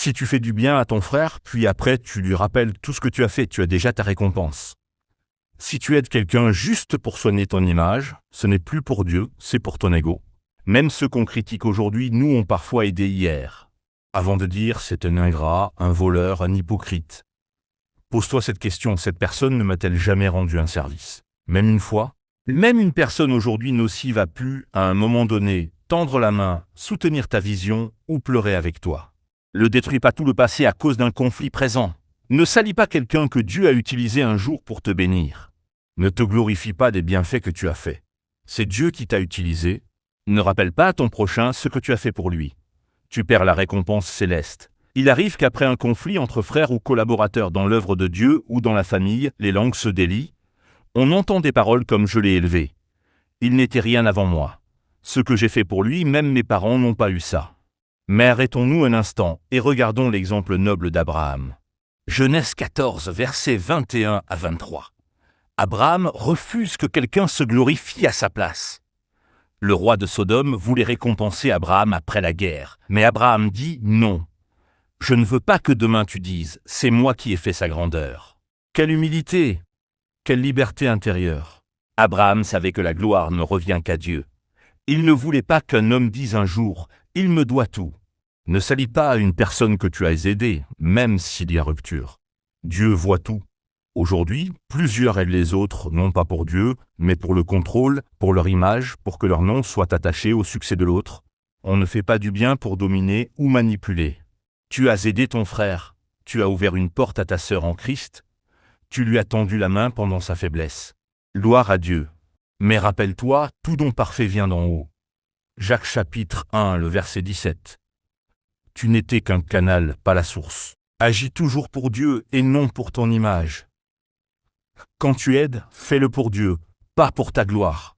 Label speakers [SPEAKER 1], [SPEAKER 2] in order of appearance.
[SPEAKER 1] Si tu fais du bien à ton frère, puis après tu lui rappelles tout ce que tu as fait, tu as déjà ta récompense. Si tu aides quelqu'un juste pour soigner ton image, ce n'est plus pour Dieu, c'est pour ton ego. Même ceux qu'on critique aujourd'hui, nous ont parfois aidé hier. Avant de dire c'est un ingrat, un voleur, un hypocrite. Pose-toi cette question, cette personne ne m'a-t-elle jamais rendu un service? Même une fois? Même une personne aujourd'hui nocive a pu, à un moment donné, tendre la main, soutenir ta vision ou pleurer avec toi. Ne détruis pas tout le passé à cause d'un conflit présent. Ne salis pas quelqu'un que Dieu a utilisé un jour pour te bénir. Ne te glorifie pas des bienfaits que tu as faits. C'est Dieu qui t'a utilisé. Ne rappelle pas à ton prochain ce que tu as fait pour lui. Tu perds la récompense céleste. Il arrive qu'après un conflit entre frères ou collaborateurs dans l'œuvre de Dieu ou dans la famille, les langues se délient. On entend des paroles comme « je l'ai élevé ». Il n'était rien avant moi. Ce que j'ai fait pour lui, même mes parents n'ont pas eu ça. Mais arrêtons-nous un instant et regardons l'exemple noble d'Abraham. Genèse 14, versets 21 à 23. Abraham refuse que quelqu'un se glorifie à sa place. Le roi de Sodome voulait récompenser Abraham après la guerre, mais Abraham dit non. Je ne veux pas que demain tu dises « c'est moi qui ai fait sa grandeur ». Quelle humilité! Quelle liberté intérieure! Abraham savait que la gloire ne revient qu'à Dieu. Il ne voulait pas qu'un homme dise un jour « il me doit tout ». Ne salis pas une personne que tu as aidée, même s'il y a rupture. Dieu voit tout. Aujourd'hui, plusieurs aident les autres, non pas pour Dieu, mais pour le contrôle, pour leur image, pour que leur nom soit attaché au succès de l'autre. On ne fait pas du bien pour dominer ou manipuler. Tu as aidé ton frère, tu as ouvert une porte à ta sœur en Christ, tu lui as tendu la main pendant sa faiblesse. Gloire à Dieu. Mais rappelle-toi, tout don parfait vient d'en haut. Jacques chapitre 1, le verset 17. Tu n'étais qu'un canal, pas la source. Agis toujours pour Dieu et non pour ton image. Quand tu aides, fais-le pour Dieu, pas pour ta gloire.